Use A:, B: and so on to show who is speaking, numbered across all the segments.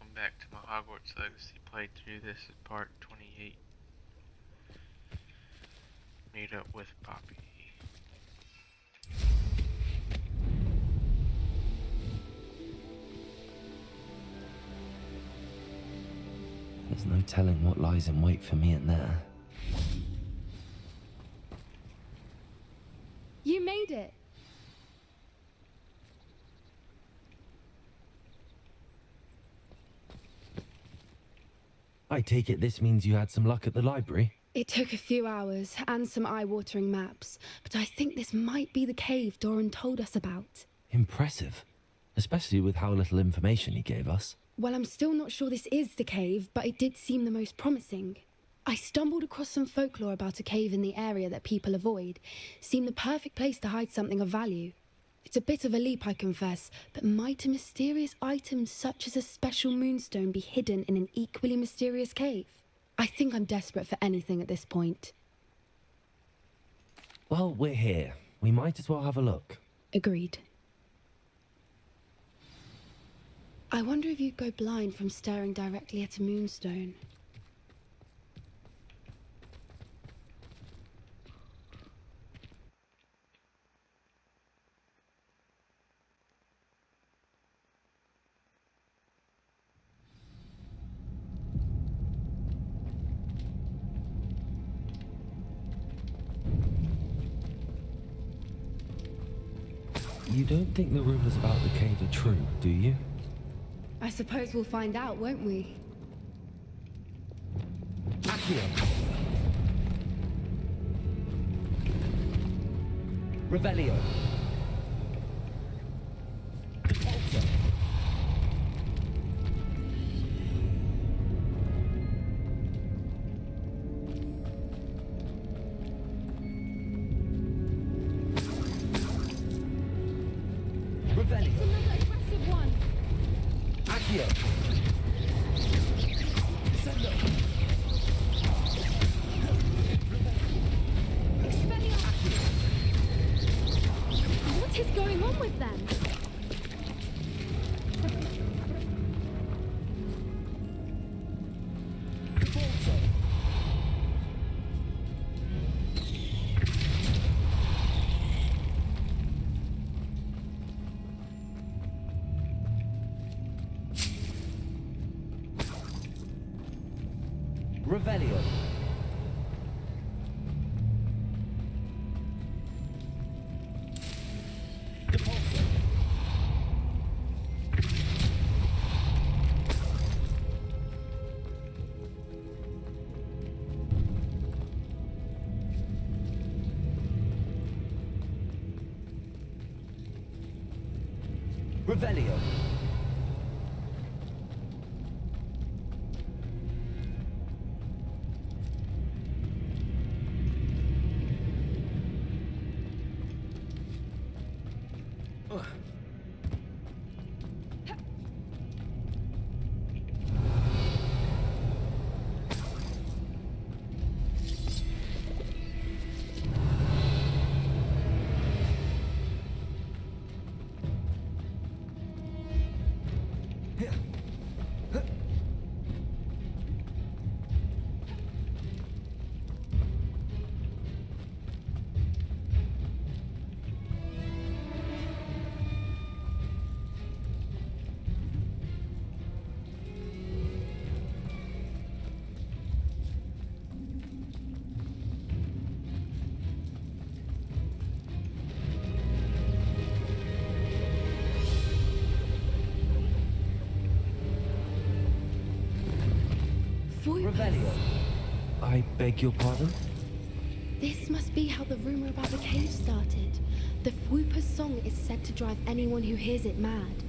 A: welcome back to my Hogwarts Legacy playthrough. This is part 28. Meet up with Poppy.
B: There's no telling what lies in wait for me in there.
C: You made it!
B: I take it this means you had some luck at the library?
C: It took a few hours and some eye-watering maps, but I think this might be the cave Doran told us about.
B: Impressive. Especially with how little information he gave us.
C: Well, I'm still not sure this is the cave, but it did seem the most promising. I stumbled across some folklore about a cave in the area that people avoid. Seemed the perfect place to hide something of value. It's a bit of a leap, I confess, but might a mysterious item such as a special moonstone be hidden in an equally mysterious cave? I think I'm desperate for anything at this point.
B: Well, we're here. We might as well have a look.
C: Agreed. I wonder if you'd go blind from staring directly at a moonstone.
B: You don't think the rumors about the cave are true, do you?
C: I suppose we'll find out, won't we?
B: Accio! Revelio! Repulsor! Revelio!
C: It's another aggressive one!
B: Accio! Sendo!
C: Expelliarmus! What is going on with them?
B: Repulsor! Revelio! Repulsor! Revelio! Revelio! I beg your pardon?
C: This must be how the rumor about the cave started. The Fwooper's song is said to drive anyone who hears it mad.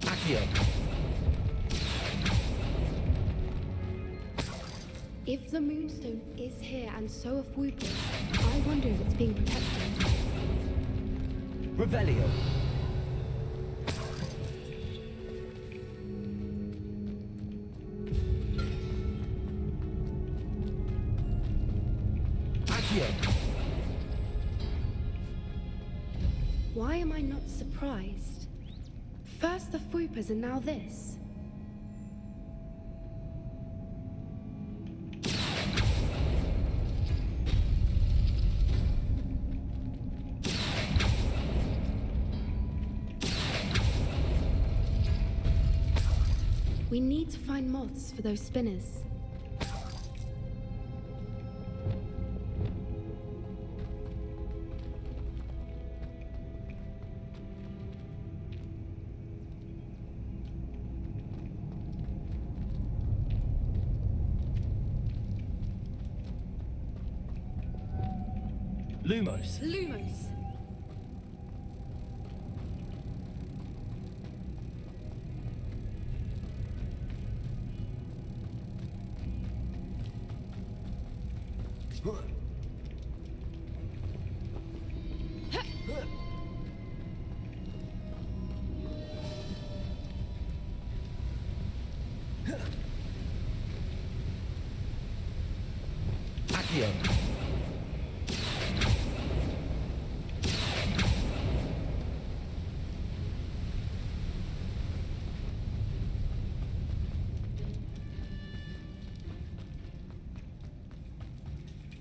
B: Accio!
C: If the Moonstone is here and so are Whoopers, I wonder if it's being protected.
B: Revelio. Accio.
C: Why am I not surprised? First the Whoopers and now this. We need to find moths for those spinners.
B: Lumos.
C: Lumos!
B: Accio.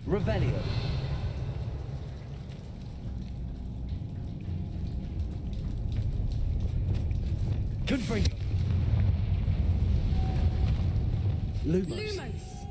B: Revelio. Confringo. Lumos.
C: Lumos!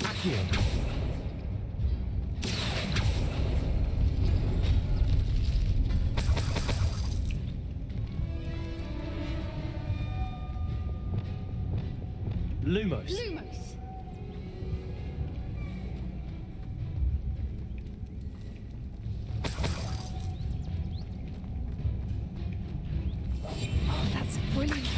C: Accio. Lumos. Lumos! Oh, that's brilliant.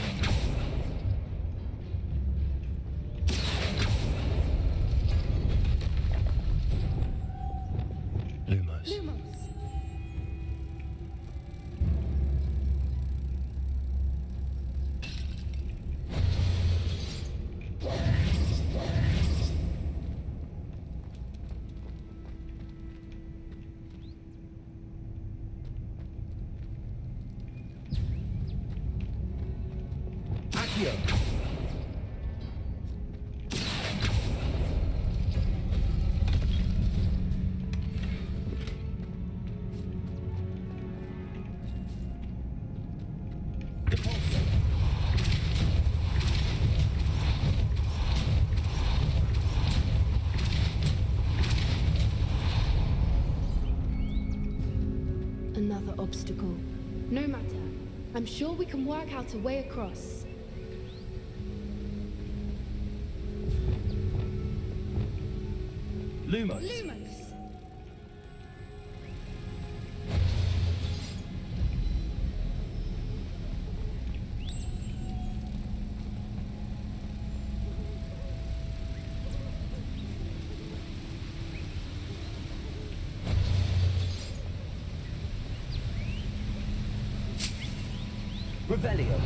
C: obstacle. No matter. I'm sure we can work out a way across.
B: Lumos.
C: Lumos!
B: Revelio.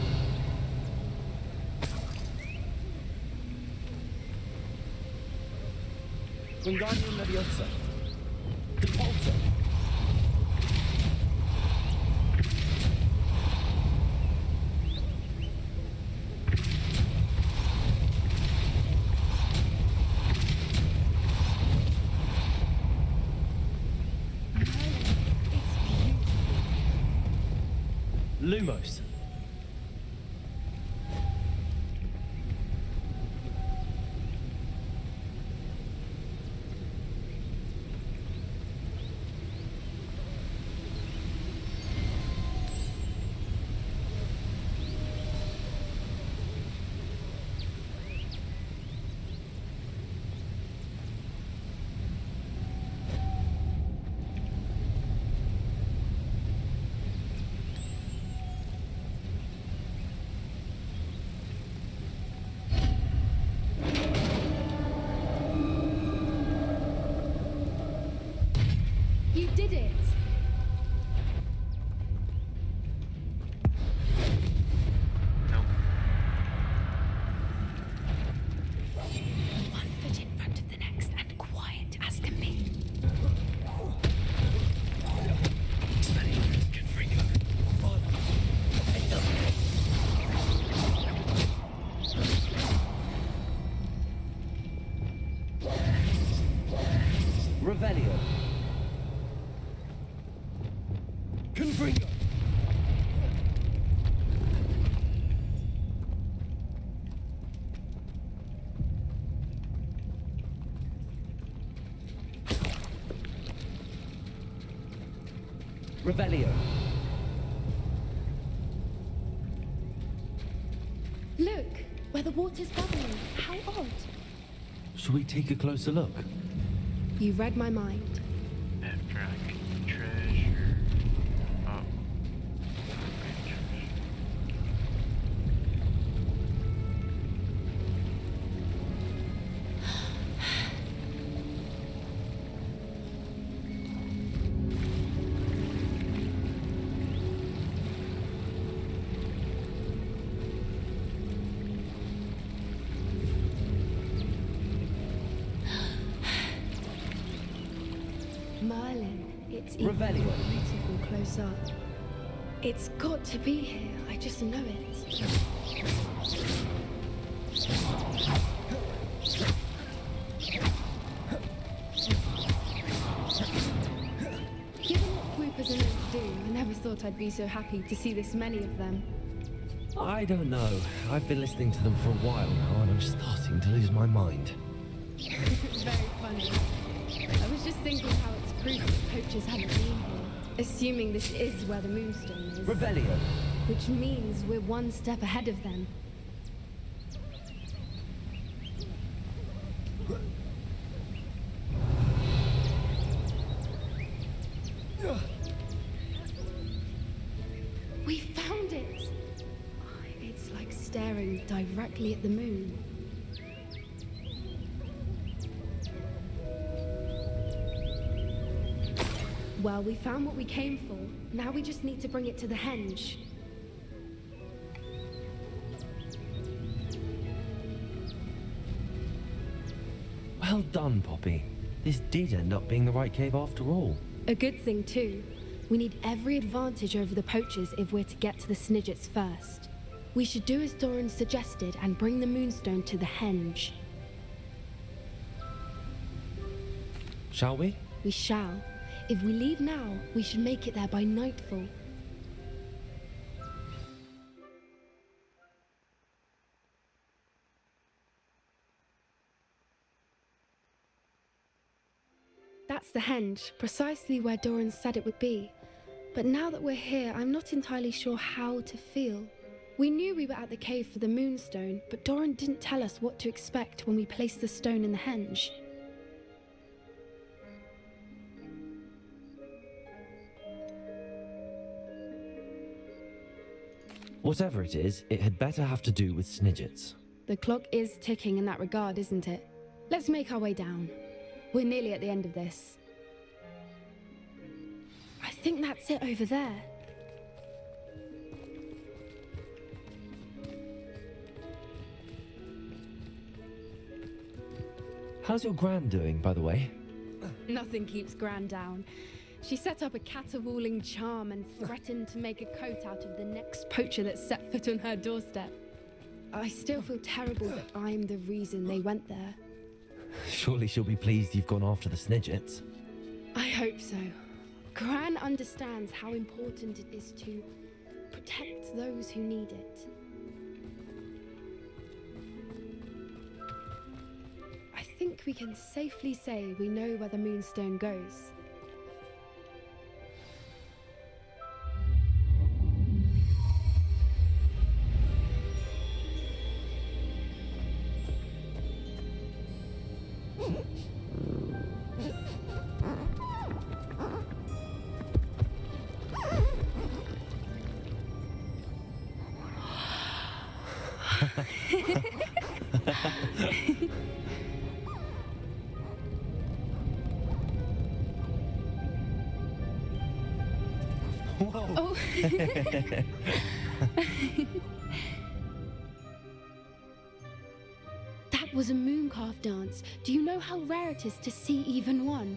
B: Wingardium Leviosa. Depulso. Lumos.
C: You did it!
A: Nope.
C: One foot in front of the next and quiet as can be.
B: Revelio. Confringo. Revelio.
C: Look, where the water's bubbling. How odd.
B: Should we take a closer look?
C: You read my mind.
A: After I get the treasure. Oh. Okay, treasure.
C: Merlin, it's even
B: Revelio.
C: more beautiful close up. It's got to be here. I just know it. Given what swoopers are meant to do, I never thought I'd be so happy to see this many of them.
B: I don't know. I've been listening to them for a while now, and I'm starting to lose my mind.
C: Very funny. I was just thinking how it's proof that poachers haven't been here. Assuming this is where the moonstone is.
B: Revelio.
C: Which means we're one step ahead of them. We found it! It's like staring directly at the moon. Well, we found what we came for. Now we just need to bring it to the henge.
B: Well done, Poppy. This did end up being the right cave after all.
C: A good thing, too. We need every advantage over the poachers if we're to get to the Snidgets first. We should do as Doran suggested and bring the moonstone to the henge.
B: Shall we?
C: We shall. If we leave now, we should make it there by nightfall. That's the henge, precisely where Doran said it would be. But now that we're here, I'm not entirely sure how to feel. We knew we were at the cave for the moonstone, but Doran didn't tell us what to expect when we placed the stone in the henge.
B: Whatever it is, it had better have to do with Snidgets.
C: The clock is ticking in that regard, isn't it? Let's make our way down. We're nearly at the end of this. I think that's it over there.
B: How's your Gran doing, by the way?
C: Nothing keeps Gran down. She set up a caterwauling charm and threatened to make a coat out of the next poacher that set foot on her doorstep. I still feel terrible that I'm the reason they went there.
B: Surely she'll be pleased you've gone after the Snidgets.
C: I hope so. Gran understands how important it is to protect those who need it. I think we can safely say we know where the moonstone goes.
B: Whoa!
C: Oh. That was a mooncalf dance. Do you know how rare it is to see even one?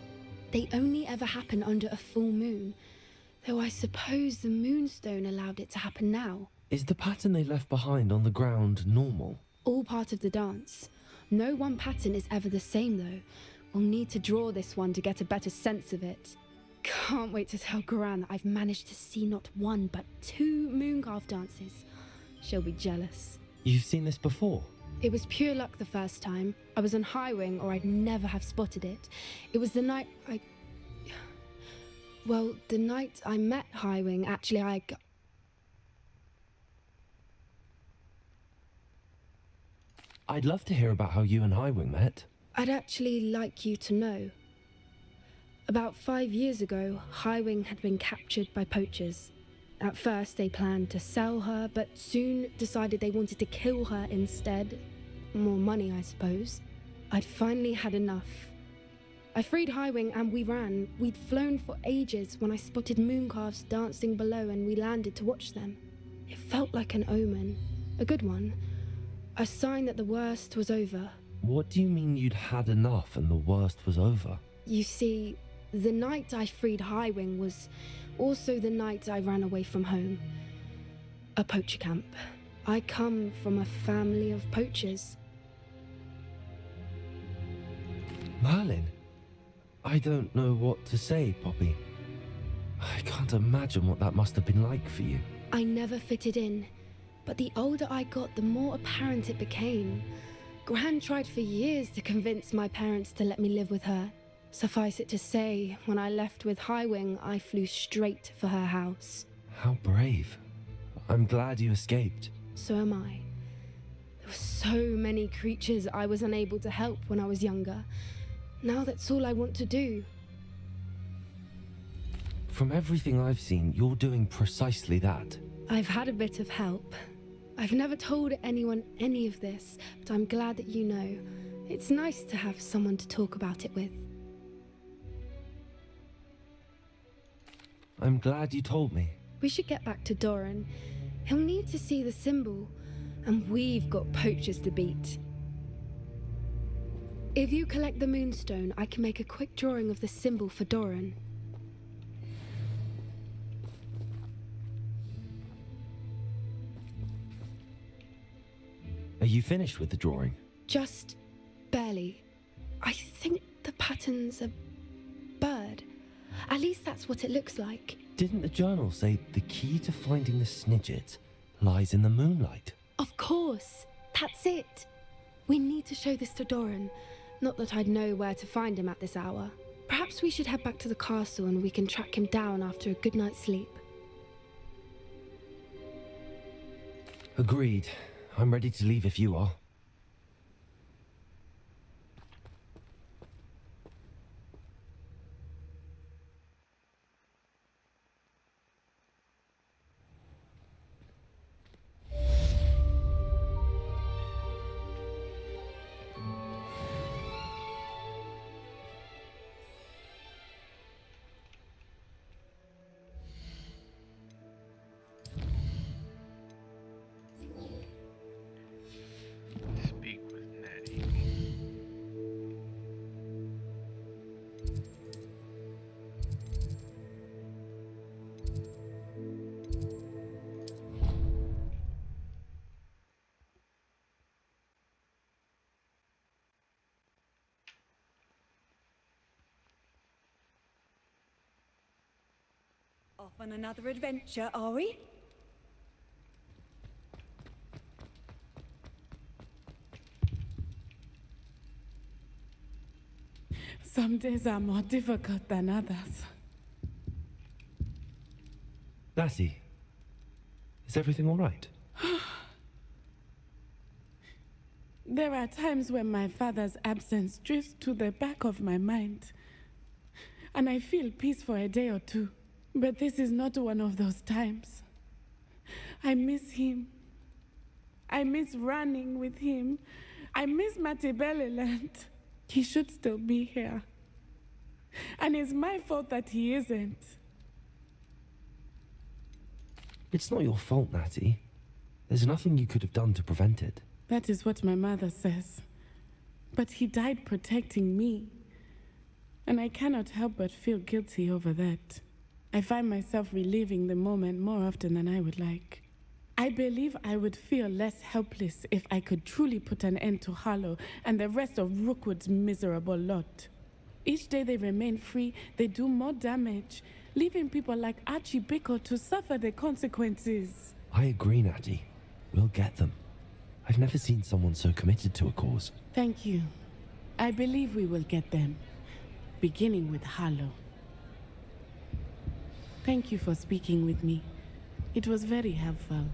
C: They only ever happen under a full moon. Though I suppose the moonstone allowed it to happen now.
B: Is the pattern they left behind on the ground normal?
C: All part of the dance. No one pattern is ever the same though. We'll need to draw this one to get a better sense of it. Can't wait to tell Gran that I've managed to see not one but 2 mooncalf dances. She'll be jealous.
B: You've seen this before?
C: It was pure luck the first time. I was on Highwing or I'd never have spotted it. It was the night the night I met Highwing, actually
B: I'd love to hear about how you and Highwing met.
C: I'd actually like you to know. About 5 years ago, Highwing had been captured by poachers. At first, they planned to sell her, but soon decided they wanted to kill her instead. More money, I suppose. I'd finally had enough. I freed Highwing and we ran. We'd flown for ages when I spotted mooncalves dancing below and we landed to watch them. It felt like an omen. A good one. A sign that the worst was over.
B: What do you mean you'd had enough and the worst was over?
C: You see, the night I freed Highwing was also the night I ran away from home. A poacher camp. I come from a family of poachers.
B: Merlin? I don't know what to say, Poppy. I can't imagine what that must have been like for you.
C: I never fitted in, but the older I got, the more apparent it became. Gran tried for years to convince my parents to let me live with her. Suffice it to say, when I left with Highwing, I flew straight for her house.
B: How brave. I'm glad you escaped.
C: So am I. There were so many creatures I was unable to help when I was younger. Now that's all I want to do.
B: From everything I've seen, you're doing precisely that.
C: I've had a bit of help. I've never told anyone any of this, but I'm glad that you know. It's nice to have someone to talk about it with.
B: I'm glad you told me.
C: We should get back to Doran. He'll need to see the symbol, and we've got poachers to beat. If you collect the moonstone, I can make a quick drawing of the symbol for Doran.
B: Are you finished with the drawing?
C: Just barely. I think the pattern's a bird. At least that's what it looks like.
B: Didn't the journal say the key to finding the Snidget lies in the moonlight?
C: Of course. That's it. We need to show this to Doran. Not that I'd know where to find him at this hour. Perhaps we should head back to the castle and we can track him down after a good night's sleep.
B: Agreed. I'm ready to leave if you are.
A: Speak with Nettie.
D: Off on another adventure, are we?
E: Some days are more difficult than others.
B: Lassie, is everything all right?
E: There are times when my father's absence drifts to the back of my mind, and I feel peace for a day or two. But this is not one of those times. I miss him. I miss running with him. I miss Matibeleland. He should still be here. And it's my fault that he isn't.
B: It's not your fault, Natty. There's nothing you could have done to prevent it.
E: That is what my mother says. But he died protecting me. And I cannot help but feel guilty over that. I find myself reliving the moment more often than I would like. I believe I would feel less helpless if I could truly put an end to Harlow and the rest of Rookwood's miserable lot. Each day they remain free, they do more damage, leaving people like Archie Bickle to suffer the consequences.
B: I agree, Natty. We'll get them. I've never seen someone so committed to a cause.
E: Thank you. I believe we will get them, beginning with Harlow. Thank you for speaking with me. It was very helpful.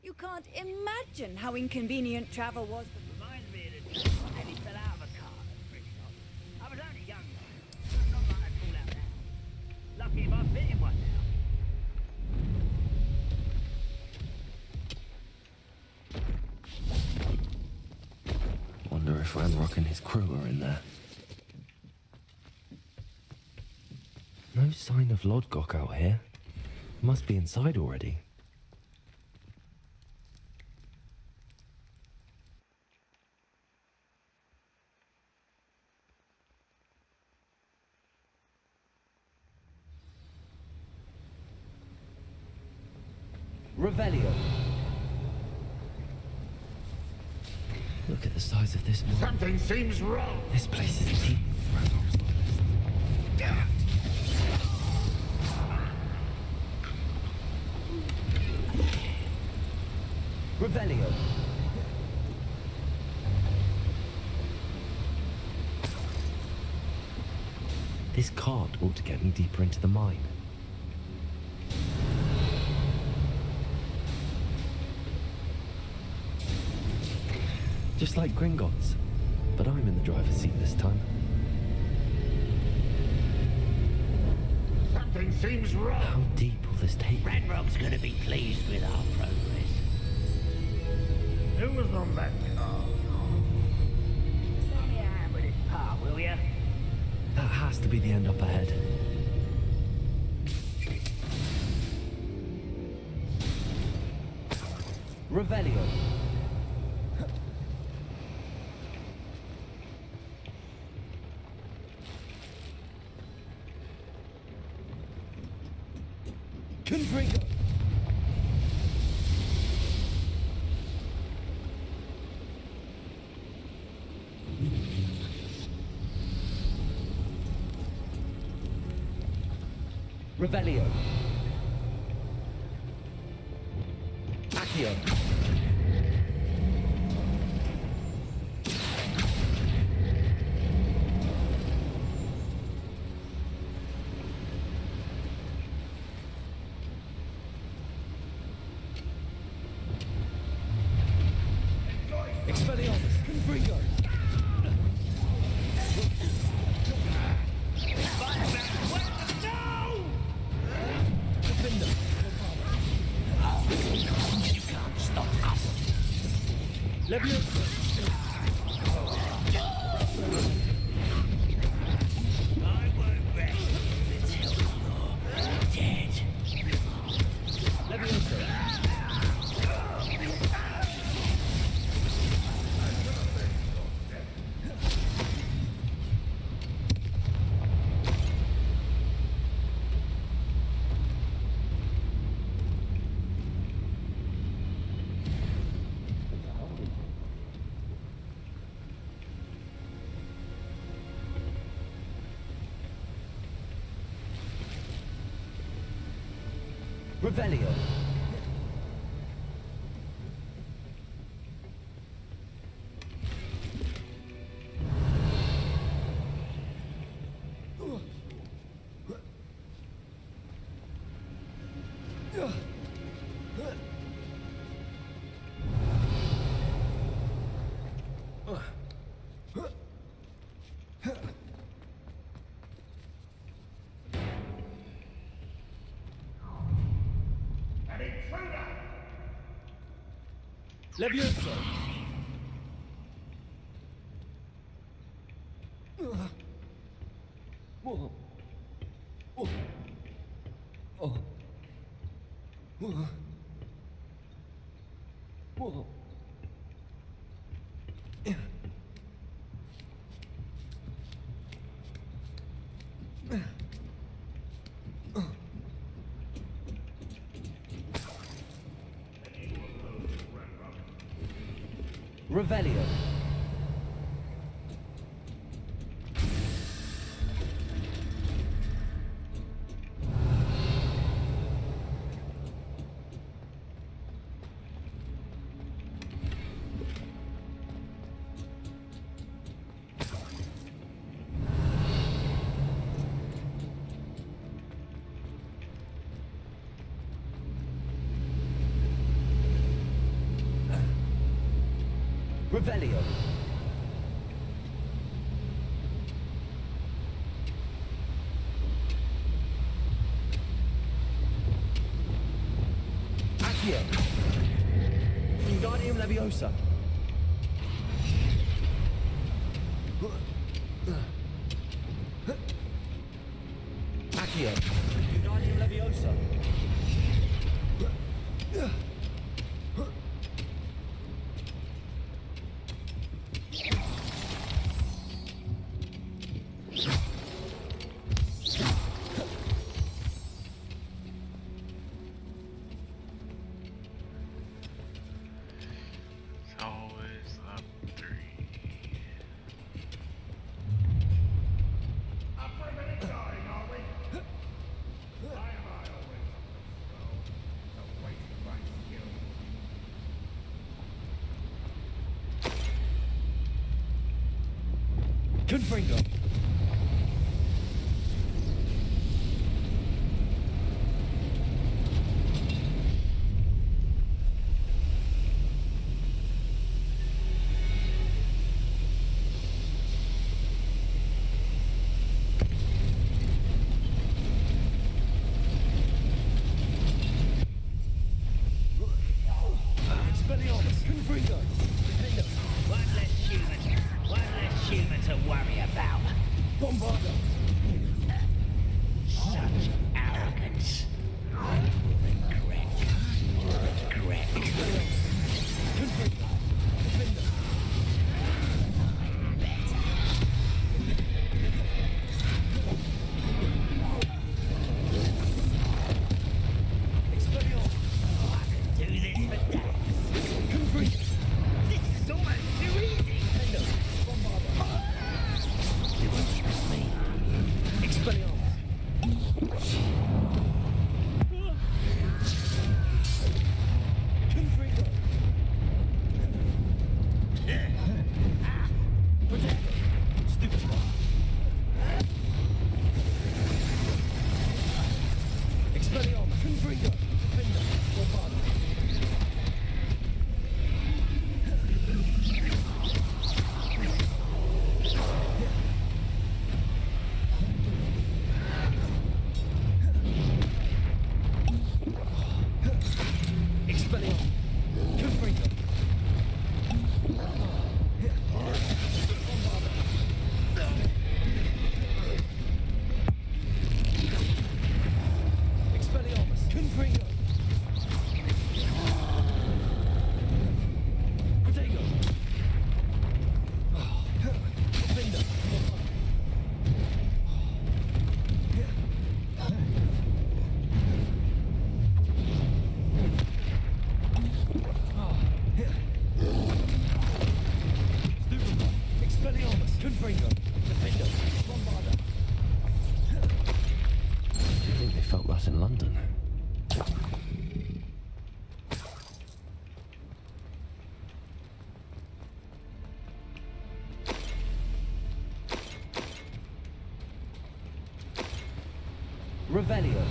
D: You can't imagine how inconvenient travel was.
F: Reminds me of the time Eddie fell out of a car at the thrift shop. I was only young then. Not like I'd call out now. Lucky if I've been in one now.
B: Wonder if Ranrock and his crew are in there. No sign of Lodgok out here. Must be inside already. Revelio. Look at the size of this mine.
G: Something seems wrong.
B: This place is teeming with Ranrock's lobbyists. Revelio. This cart ought to get me deeper into the mine. Just like Gringotts, but I'm in the driver's seat this time.
G: Something seems wrong.
B: How deep will this take me?
F: Ranrock's gonna be pleased with our progress.
G: Who was on that car?
F: Lend me a hand with this part, will ya?
B: That has to be the end up ahead. Revelio. Confringo. Revelio. Accio. Expelliarmus. Confringo. Defender. You can't stop us. Leviosa.
F: I won't rest until you're dead.
B: Leviosa. Revelio.
G: An intruder!
B: Leviosa. Revelio. Revelio. Accio. Wingardium Leviosa. Accio. Wingardium Leviosa.
A: It's always up 3.
G: Up for a minute dying, are we? Why am I always on the prowl? No wasting my skill.
B: Confringo. Expelliarmus. Confringo. Defender.
F: One less human to worry about.
B: In London. Revelio.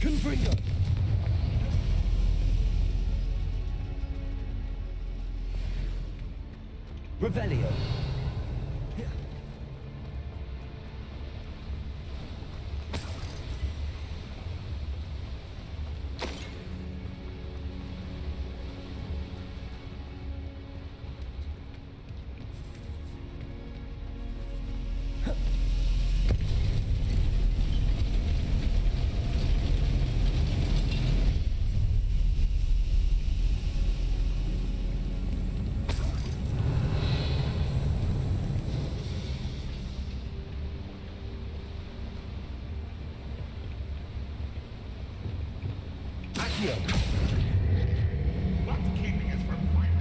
B: Confringo. Revelio.
G: What's keeping us from fighting?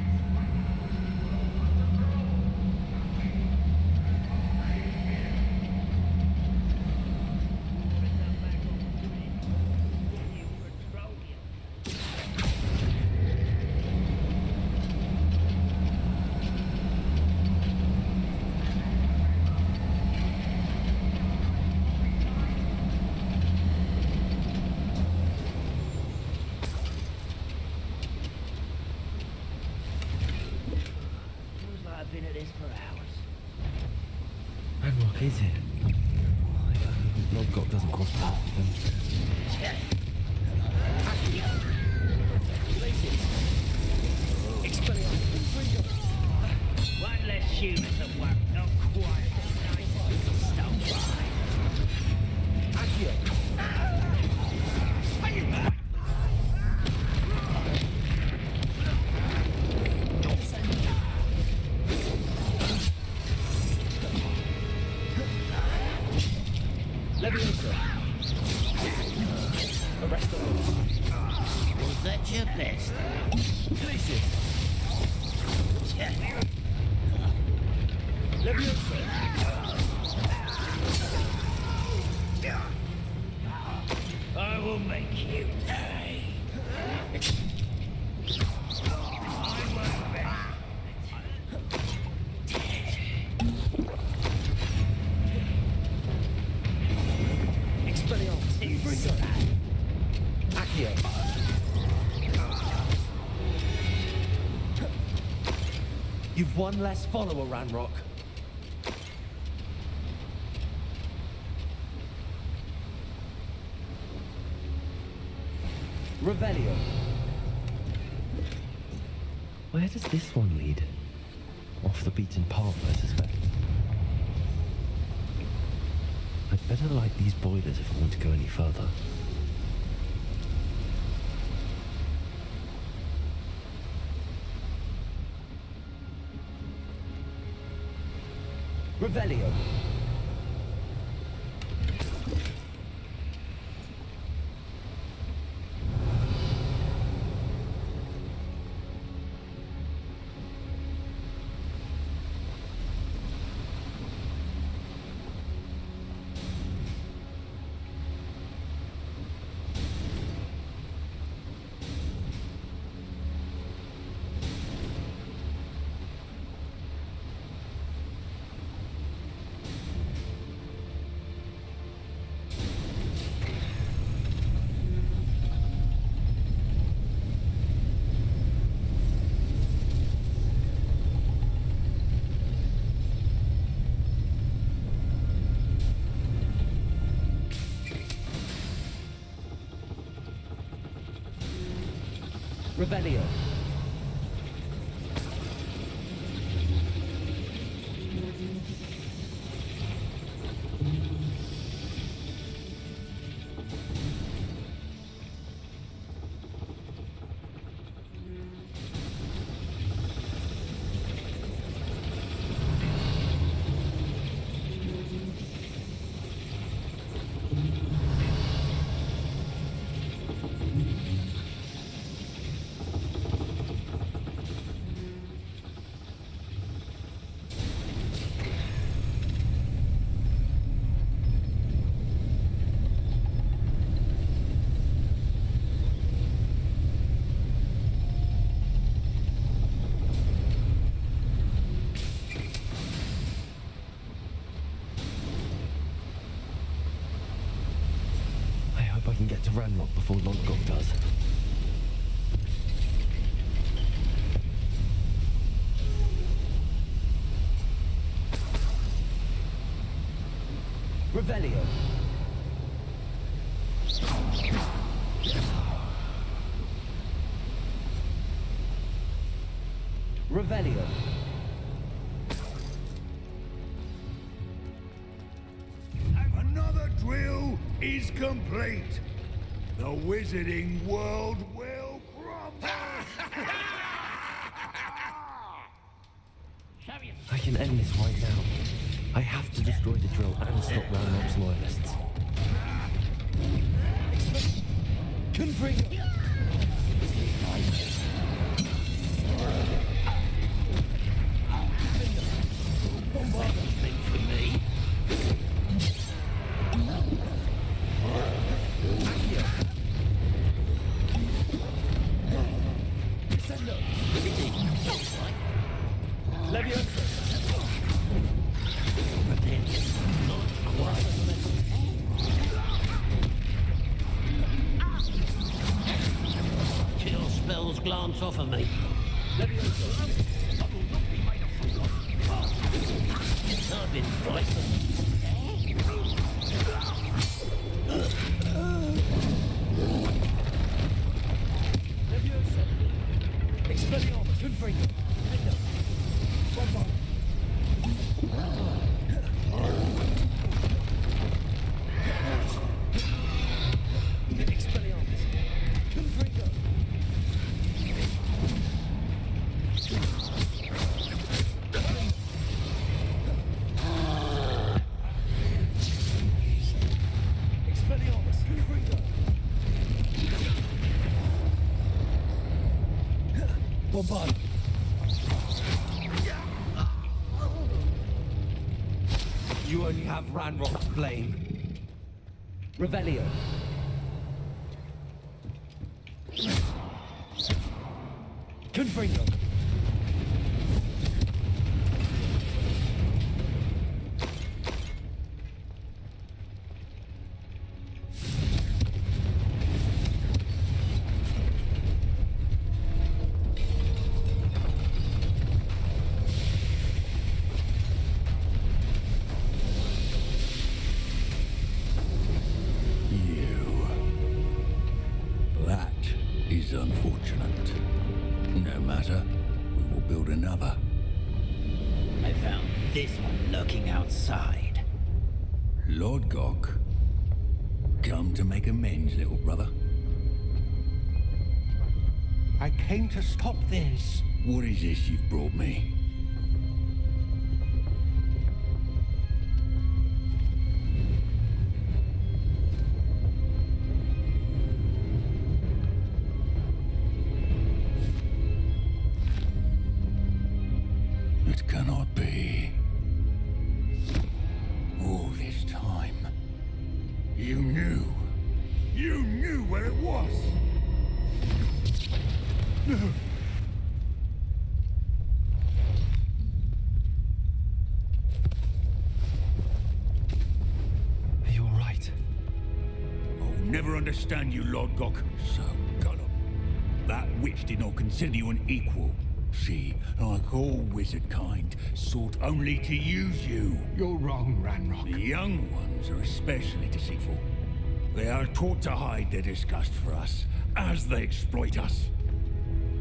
F: I've been at this for hours.
B: And what is it? Lodgok doesn't cross paths with them.
F: One less human that work, not quite as nice as stone by. Was that your best? I will make you pay. I won't bet.
B: You've one less follower, Ranrock. Revelio. Where does this one lead? Off the beaten path, I suspect. I'd better light these boilers if I want to go any further. Revelio. Revelio. I hope I can get to Ranrock before Lodgok does. Revelio. Revelio.
G: Another drill is complete. The wizarding world will crumble.
B: I can end this right now. I have to destroy the drill and stop Ranrock's loyalists. Confringo!
H: Kill spells glance off of me. I've been fighting.
B: Expelliarmus, Confringo! Expelliarmus, Confringo! Expelliarmus, Confringo! Bombard! You only have Ranrock's flame. Revelio. Confringo.
I: That is unfortunate. No matter, we will build another.
H: I found this one lurking outside.
I: Lodgok, come to make amends, little brother.
J: I came to stop this.
I: What is this you've brought me? You knew. You knew where it was. No.
B: Are you all right?
I: I'll never understand you, Lodgok. So gullible. That witch did not consider you an equal. She, like all wizard kind, sought only to use you.
J: You're wrong, Ranrock.
I: The young ones are especially deceitful. They are taught to hide their disgust for us, as they exploit us.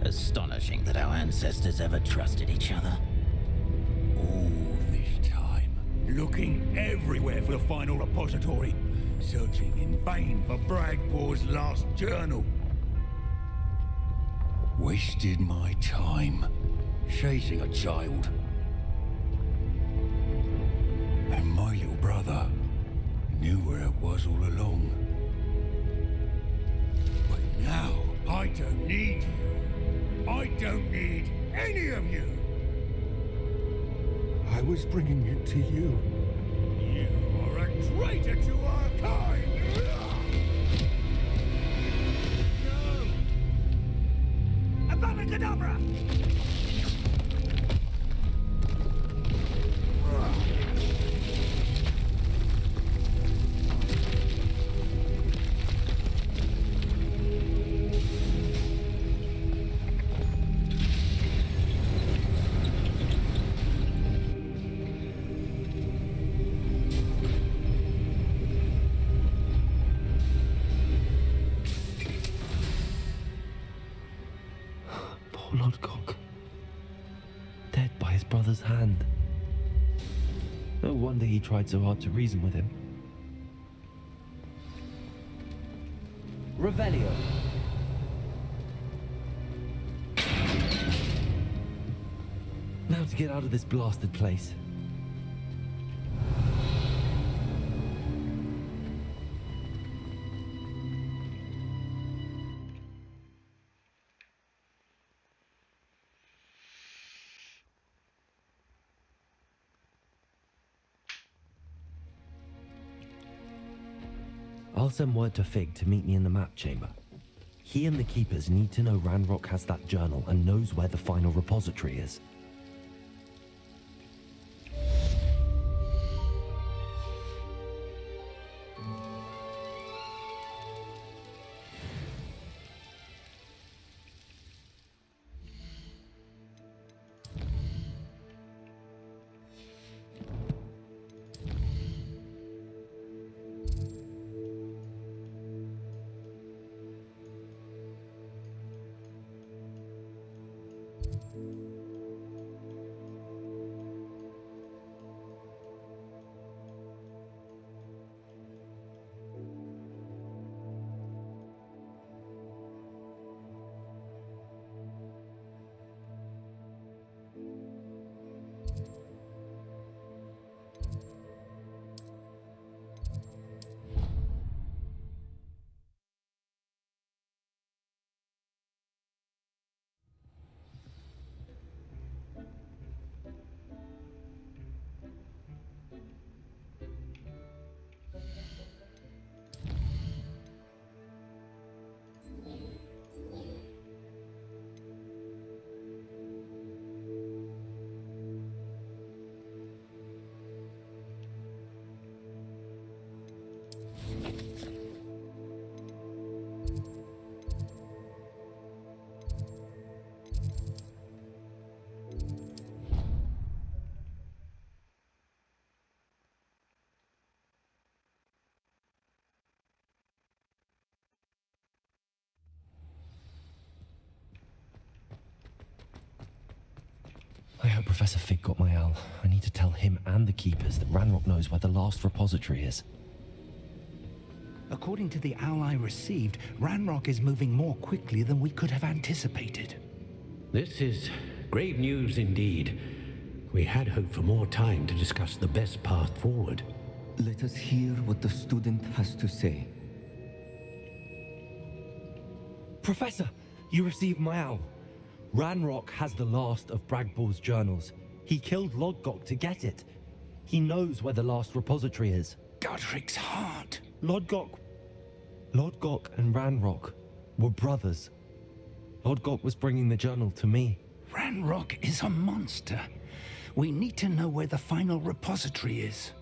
H: Astonishing that our ancestors ever trusted each other.
I: All this time, looking everywhere for the final repository, searching in vain for Bragbor's last journal. Wasted my time, chasing a child. And my little brother knew where it was all along. But now, I don't need you. I don't need any of you.
J: I was bringing it to you.
I: You are a traitor to our kind! No! Abracadabra!
B: Poor Lodgok. Dead by his brother's hand. No wonder he tried so hard to reason with him. Revelio. Now to get out of this blasted place. I'll send word to Fig to meet me in the map chamber. He and the Keepers need to know Ranrock has that journal and knows where the final repository is. I hope Professor Fig got my owl. I need to tell him and the Keepers that Ranrock knows where the last repository is.
K: According to the owl I received, Ranrock is moving more quickly than we could have anticipated.
L: This is grave news indeed. We had hoped for more time to discuss the best path forward.
M: Let us hear what the student has to say.
B: Professor, you received my owl. Ranrock has the last of Bragbor's journals. He killed Lodgok to get it. He knows where the last repository is.
K: Godric's heart.
B: Lodgok and Ranrock were brothers. Lodgok was bringing the journal to me.
K: Ranrock is a monster. We need to know where the final repository is.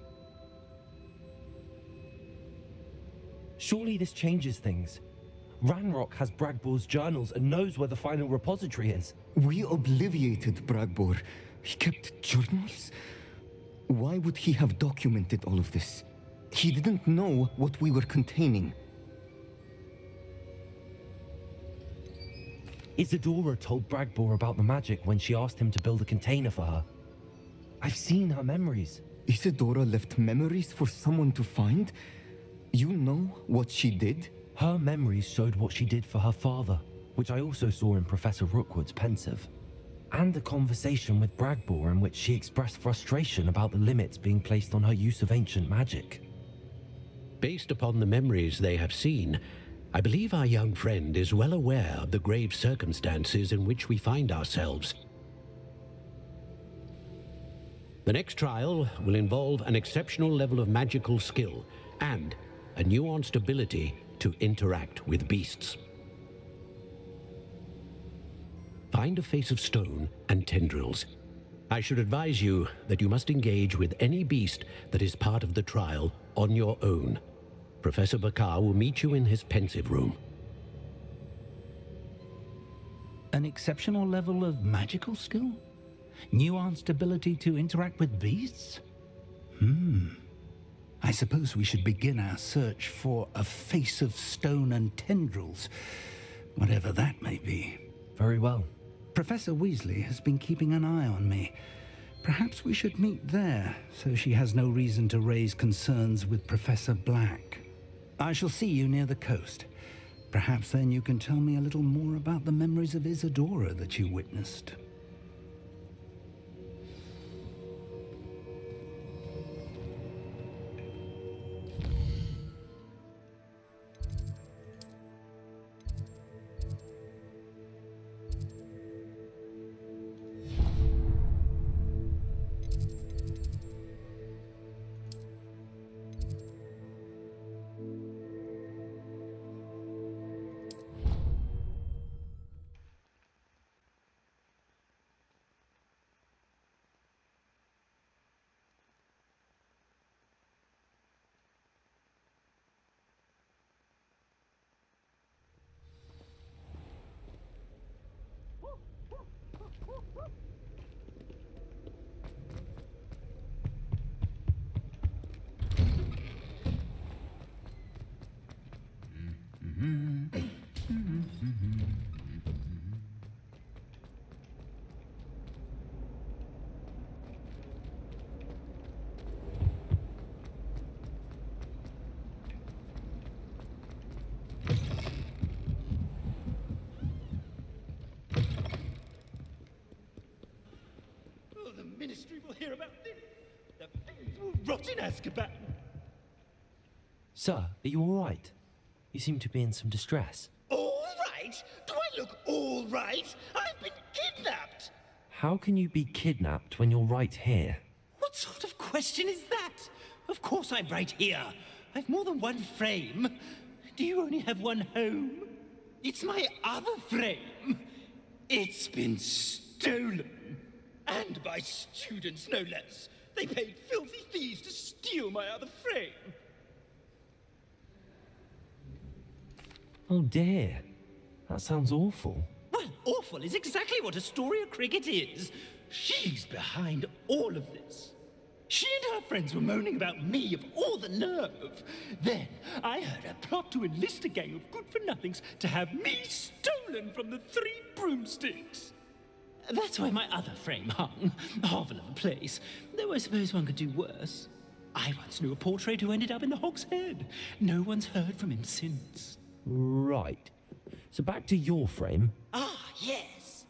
B: Surely this changes things. Ranrock has Bragbor's journals and knows where the final repository is.
M: We obliviated Bragbor. He kept journals? Why would he have documented all of this? He didn't know what we were containing.
B: Isadora told Bragbor about the magic when she asked him to build a container for her. I've seen her memories.
M: Isadora left memories for someone to find? You know what she did?
B: Her memories showed what she did for her father, which I also saw in Professor Rookwood's pensive. And a conversation with Bragbor in which she expressed frustration about the limits being placed on her use of ancient magic.
L: Based upon the memories they have seen, I believe our young friend is well aware of the grave circumstances in which we find ourselves. The next trial will involve an exceptional level of magical skill and a nuanced ability to interact with beasts. Find a face of stone and tendrils. I should advise you that you must engage with any beast that is part of the trial on your own. Professor Bakar will meet you in his pensive room.
K: An exceptional level of magical skill? Nuanced ability to interact with beasts? I suppose we should begin our search for a face of stone and tendrils, whatever that may be.
B: Very well.
K: Professor Weasley has been keeping an eye on me. Perhaps we should meet there, so she has no reason to raise concerns with Professor Black. I shall see you near the coast. Perhaps then you can tell me a little more about the memories of Isadora that you witnessed.
N: Ministry will hear about this. The fiends will rot in Azkaban.
B: Sir, are you all right? You seem to be in some distress.
N: All right? Do I look all right? I've been kidnapped.
B: How can you be kidnapped when you're right here?
N: What sort of question is that? Of course I'm right here. I've more than one frame. Do you only have one home? It's my other frame. It's been stolen. And by students, no less. They paid filthy thieves to steal my other frame.
B: Oh dear. That sounds awful.
N: Well, awful is exactly what Astoria Cricket is. She's behind all of this. She and her friends were moaning about me, of all the nerve. Then I heard her plot to enlist a gang of good-for-nothings to have me stolen from the Three Broomsticks. That's where my other frame hung. A hovel of a place. Though I suppose one could do worse. I once knew a portrait who ended up in the Hog's Head. No one's heard from him since.
B: Right. So back to your frame.
N: Ah, yes.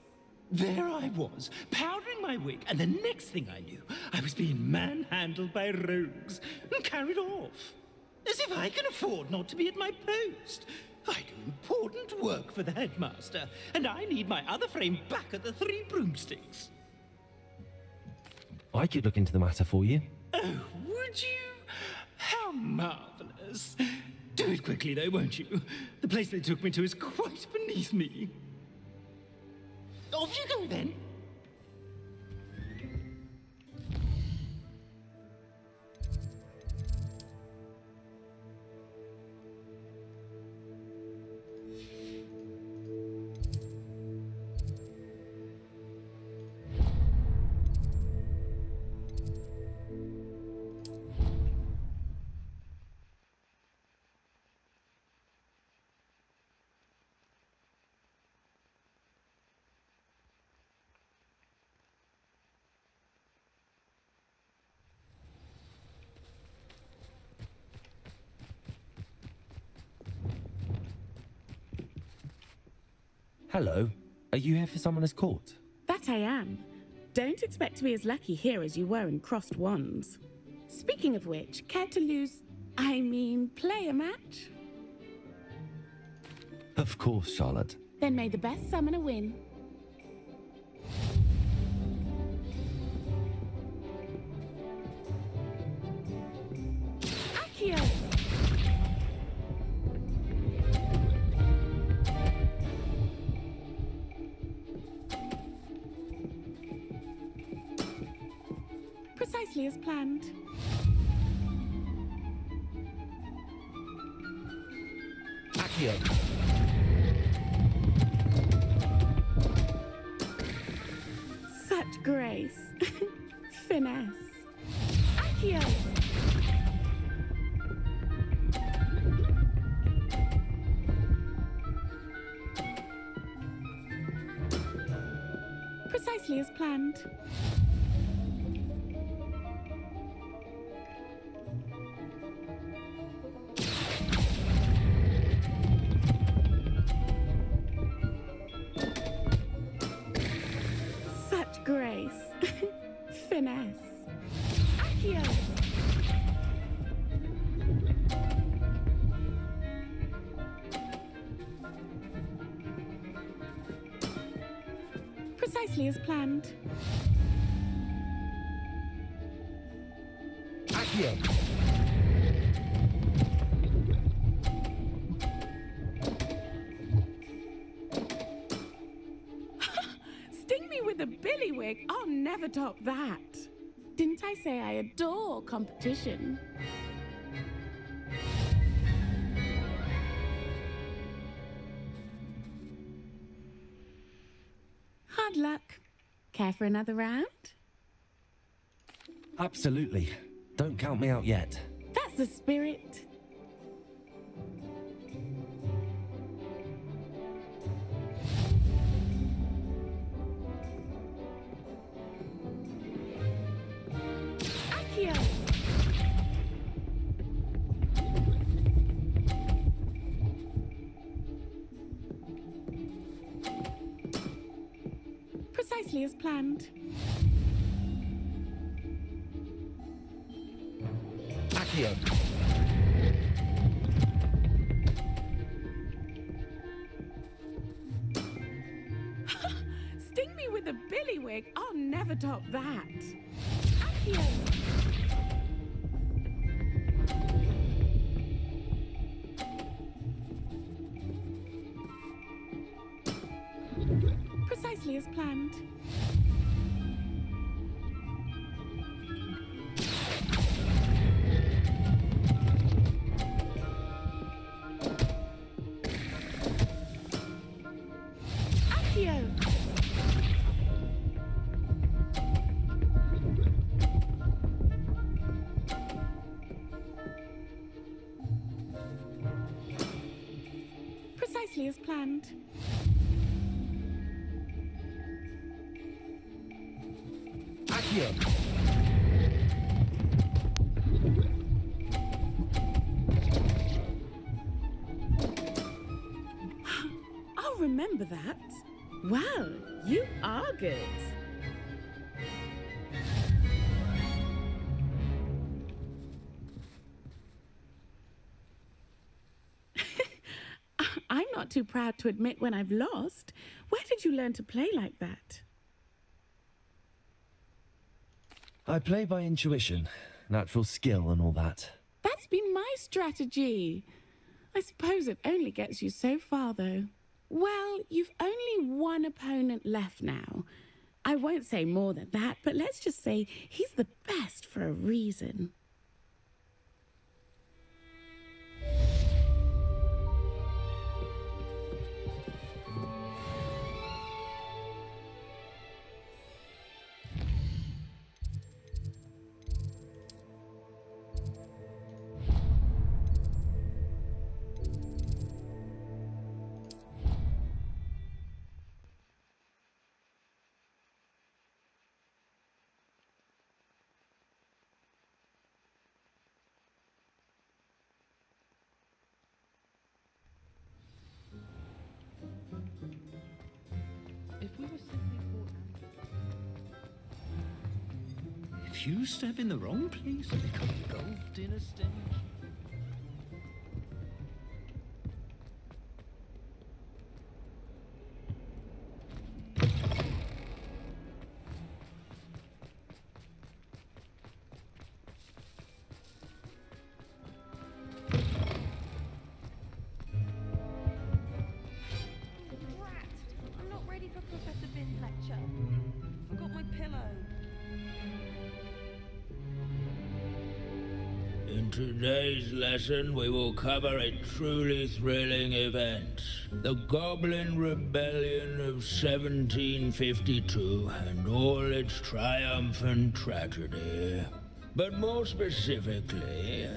N: There I was, powdering my wig, and the next thing I knew, I was being manhandled by rogues and carried off. As if I can afford not to be at my post. I do important work for the headmaster, and I need my other frame back at the Three Broomsticks.
B: I could look into the matter for you.
N: Oh, would you? How marvelous. Do it quickly, though, won't you? The place they took me to is quite beneath me. Off you go, then.
B: Hello. Are you here for Summoner's Court?
E: That I am. Don't expect to be as lucky here as you were in Crossed Wands. Speaking of which, care to play a match?
B: Of course, Charlotte.
E: Then may the best summoner win. Accio! Precisely as planned.
B: Accio!
E: Such grace. Finesse. Accio! Precisely as planned. Such grace. Finesse. Accio! Precisely as planned.
B: Accio!
E: Sting me with a billywig. I'll never top that. Didn't I say I adore competition? Hard luck. Care for another round?
B: Absolutely. Don't count me out yet.
E: That's the spirit. Accio! Precisely as planned.
B: Accio!
E: Sting me with a billywig. I'll never top that. Accio! Precisely as planned. Accio! Precisely as planned.
B: Accio!
E: I'll remember that. Well, you are good. I'm not too proud to admit when I've lost. Where did you learn to play like that?
B: I play by intuition, natural skill and all that.
E: That's been my strategy. I suppose it only gets you so far, though. Well, you've only one opponent left now. I won't say more than that, but let's just say he's the best for a reason.
N: If you step in the wrong place, you become engulfed in a stench.
O: Rat! I'm not ready for Professor Bin's lecture. Forgot my pillow.
I: In today's lesson, we will cover a truly thrilling event. The Goblin Rebellion of 1752 and all its triumphant tragedy. But more specifically,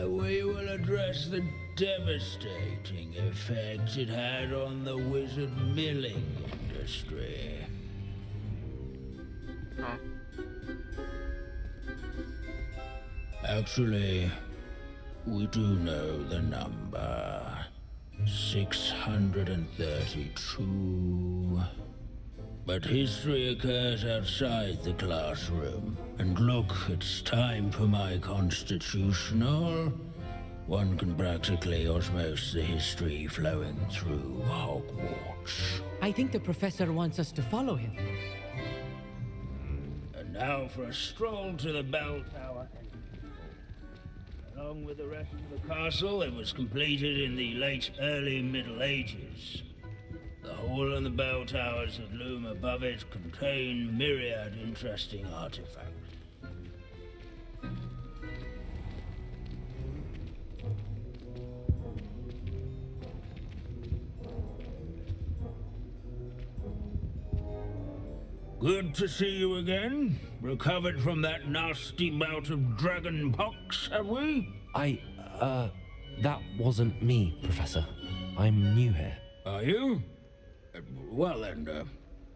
I: we will address the devastating effects it had on the wizard milling industry.
A: Huh?
I: Actually, we do know the number. 632. But history occurs outside the classroom. And look, it's time for my constitutional. One can practically osmose the history flowing through Hogwarts.
P: I think the professor wants us to follow him.
I: And now for a stroll to the bell tower. Along with the rest of the castle, it was completed in the late early Middle Ages. The hall and the bell towers that loom above it contain myriad interesting artifacts. Good to see you again. Recovered from that nasty bout of dragon pox, have we?
B: That wasn't me, Professor. I'm new here.
I: Are you? Well then,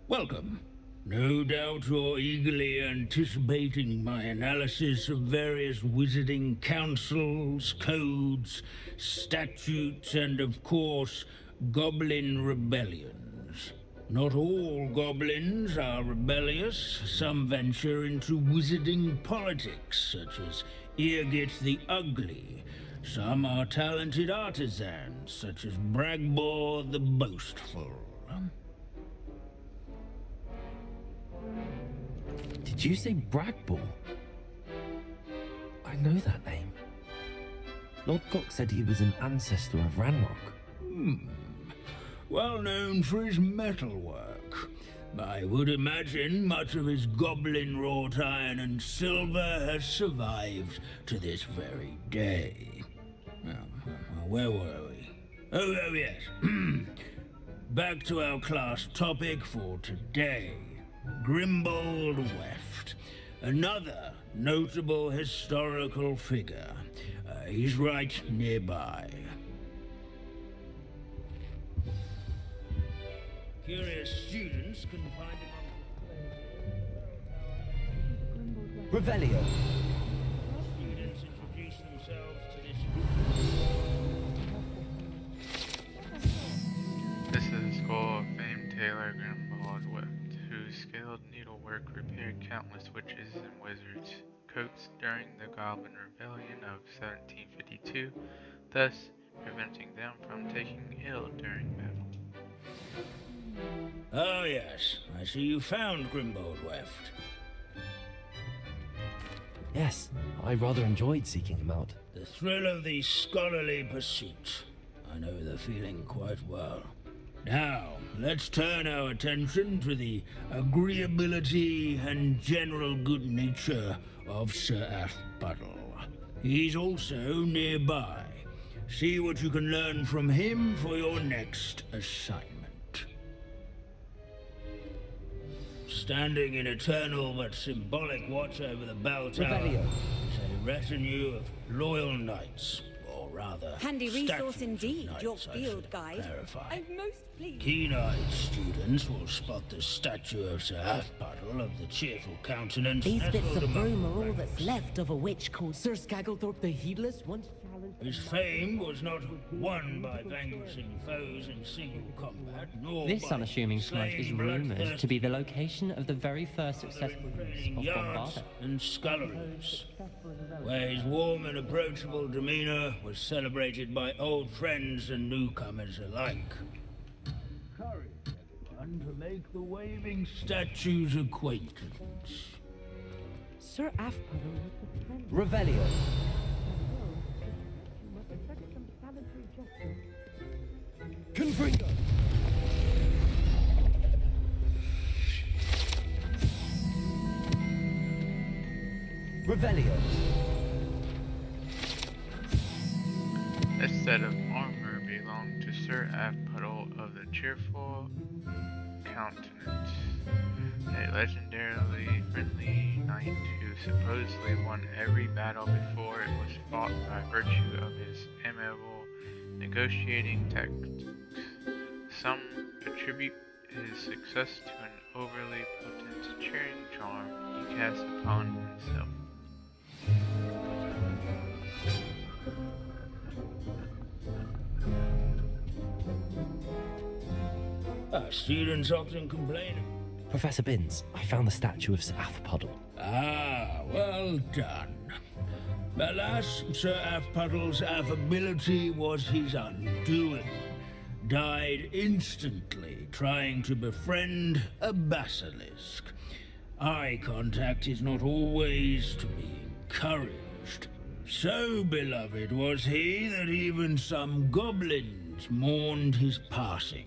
I: welcome. No doubt you're eagerly anticipating my analysis of various wizarding councils, codes, statutes, and of course, goblin rebellions. Not all goblins are rebellious. Some venture into wizarding politics, such as Eargit the Ugly. Some are talented artisans, such as Bragbor the Boastful.
B: Did you say Bragbor? I know that name. Lodgok said he was an ancestor of Ranrock.
I: Well known for his metalwork. I would imagine much of his goblin wrought iron and silver has survived to this very day. Where were we? Oh yes. Back to our class topic for today. Grimbold Weft. Another notable historical figure. He's right nearby. Curious students can find it on
B: Revelio.
I: Students introduce themselves to this.
A: This is the skull of famed tailor Grimbold Weft, whose skilled needlework repaired countless witches and wizards' coats during the Goblin Rebellion of 1752, thus preventing them from taking ill during battle.
I: Oh yes, I see you found Grimbold Weft.
B: Yes, I rather enjoyed seeking him out.
I: The thrill of the scholarly pursuit. I know the feeling quite well. Now, let's turn our attention to the agreeability and general good nature of Sir Athpuddle. He's also nearby. See what you can learn from him for your next assignment. Standing in eternal but symbolic watch over the bell tower
P: Revelio.
I: is a retinue of loyal knights, or rather,
D: Handy resource
I: statues of
D: indeed,
I: knights,
D: your
I: I
D: field
I: should
D: guide.
I: clarify.
D: I'm most pleased.
I: Keen-eyed students will spot the statue of Sir Athpuddle of the cheerful countenance.
P: These bits
I: nestled
P: of
I: among
P: broom
I: the
P: are all
I: ranks.
P: that's left of a witch called Sir Skagglethorpe the Heedless, once challenged...
I: His fame was not won by vanquishing foes in single combat, nor
Q: This
I: by
Q: unassuming smudge is
I: slaying
Q: rumoured to be the
I: bloodthirsty
Q: location of the very first successful use of
I: yards
Q: Bombarda.
I: and sculleries, where his warm and approachable demeanor was celebrated by old friends and newcomers alike. Courage, everyone, to make the waving statue's acquaintance.
P: Sir Athpuddle was the friend...
B: Revelio. Confringo. Revelio.
A: This set of armor belonged to Sir Athpuddle of the Cheerful Countenance, a legendarily friendly knight who supposedly won every battle before it was fought by virtue of his amiable negotiating tactics. Some attribute his success to an overly potent cheering charm he cast upon himself.
I: Our students often complain.
B: Professor Binns, I found the statue of Sir Athpuddle.
I: Ah, well done. Alas, Sir Athpuddle's affability was his undoing. Died instantly trying to befriend a basilisk. Eye contact is not always to be encouraged. So beloved was he that even some goblins mourned his passing.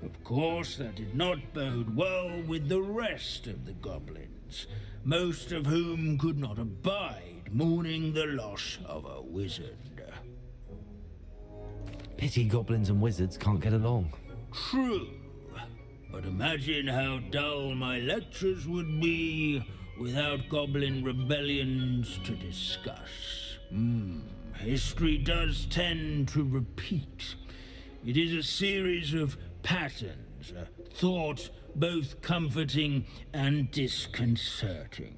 I: Of course, that did not bode well with the rest of the goblins, most of whom could not abide mourning the loss of a wizard.
B: Pity goblins and wizards can't get along.
I: True, but imagine how dull my lectures would be without goblin rebellions to discuss. History does tend to repeat. It is a series of patterns, a thought both comforting and disconcerting.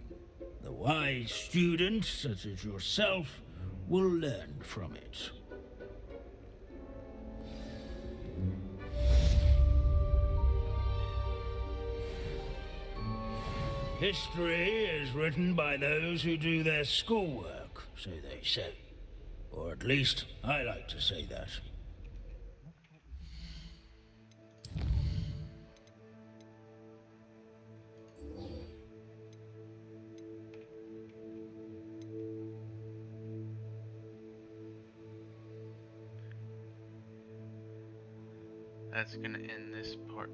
I: The wise students, such as yourself, will learn from it. History is written by those who do their schoolwork, so they say. Or at least, I like to say that.
A: That's gonna end this part.